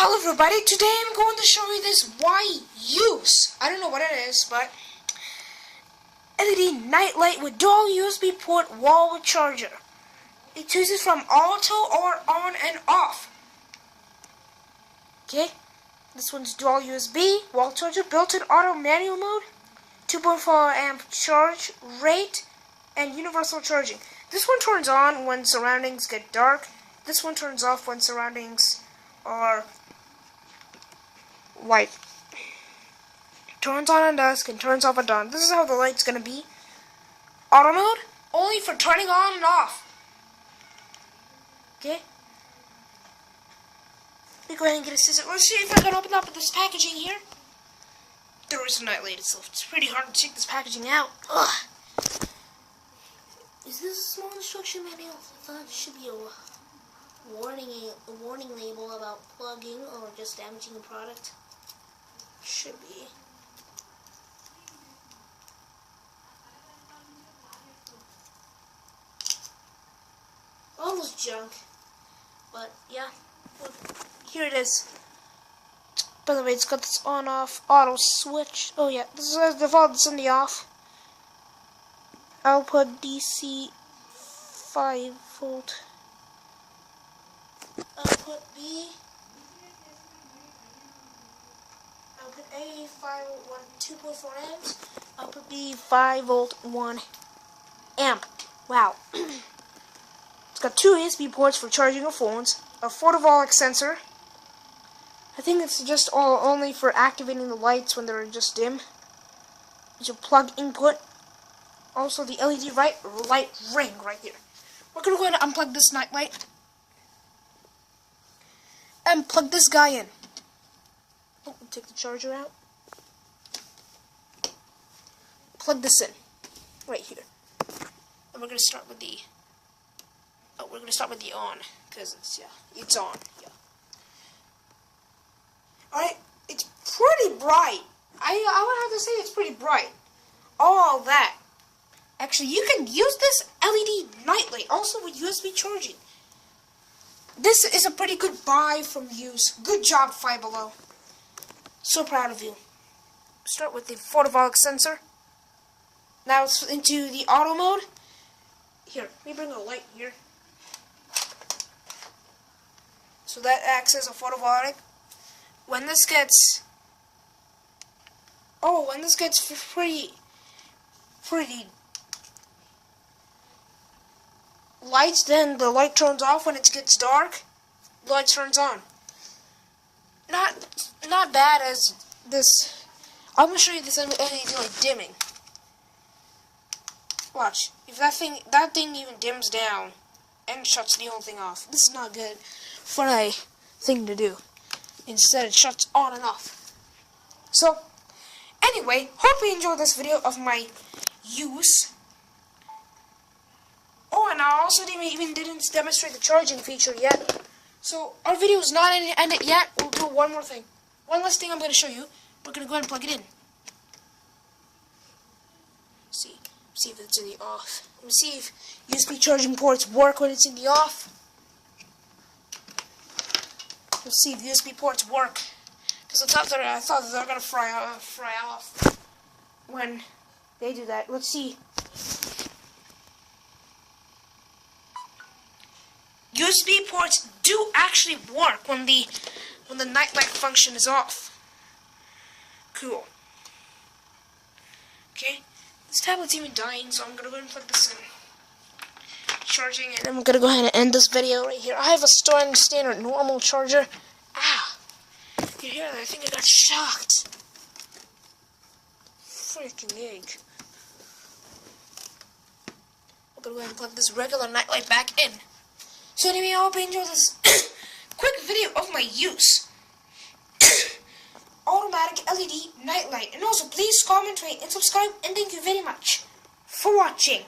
Hello everybody, today I'm going to show you this youse. I don't know what it is, but LED nightlight with dual USB port wall charger. It chooses from auto or on and off. Okay, this one's dual USB wall charger, built-in auto manual mode, 2.4 amp charge rate, and universal charging. This one turns on when surroundings get dark. This one turns off when surroundings are light. Turns on at dusk and turns off at dawn. This is how the light's gonna be. Auto mode, only for turning on and off. Okay? Let me go ahead and get a scissor. Let's see if I can open up this packaging here. There is a nightlight itself. It's pretty hard to take this packaging out. Ugh. Is this a small instruction manual? I thought it should be a warning label about plugging or just damaging the product. Should be. Almost junk. But yeah. Look, here it is. By the way, it's got this on-off auto switch. Oh yeah, this is as default, it's in the off. Output DC 5 volt. Output B. Output A 5 volt 2.4 amps. Output B 5 volt 1 amp. Wow. It's got two USB ports for charging your phones. A photovoltaic sensor. I think it's just only for activating the lights when they're just dim. There's a plug input. Also the LED light ring right here. We're gonna go ahead and unplug this nightlight and plug this guy in. Oh, we'll take the charger out. Plug this in right here, and we're gonna start with the. Oh, we're gonna start with the on because it's on. Yeah. All right, it's pretty bright. I would have to say it's pretty bright. All that. Actually, you can use this LED nightlight also with USB charging. This is a pretty good buy from youse. Good job, Five Below. So proud of you. Start with the photovoltaic sensor. Now it's into the auto mode. Here, let me bring a light here. So that acts as a photovoltaic. When this gets pretty lights, then the light turns off. When it gets dark, the light turns on. Not bad as this. I'm gonna show you this LED light dimming. Watch. If that thing even dims down and shuts the whole thing off. This is not good for a thing to do. Instead, it shuts on and off. So, anyway, hope you enjoyed this video of my youse. Oh, and I also didn't demonstrate the charging feature yet. So, our video is not ended yet. We'll do one more thing. One last thing I'm going to show you. We're going to go ahead and plug it in. See if it's in the off. Let me see if USB charging ports work when it's in the off. Let's see if USB ports work. Because I thought that they're going to fry off when they do that. Let's see. USB ports do actually work when the nightlight function is off. Cool. Okay, this tablet's even dying, so I'm gonna go ahead and plug this in. Charging, and I'm gonna go ahead and end this video right here. I have a standard normal charger. Ah, you hear that? I think I got shocked. Freaking egg. I'm gonna go ahead and plug this regular nightlight back in. So anyway, I hope you enjoyed this quick video of my youse. Automatic LED nightlight. And also, please comment, rate, and subscribe. And thank you very much for watching.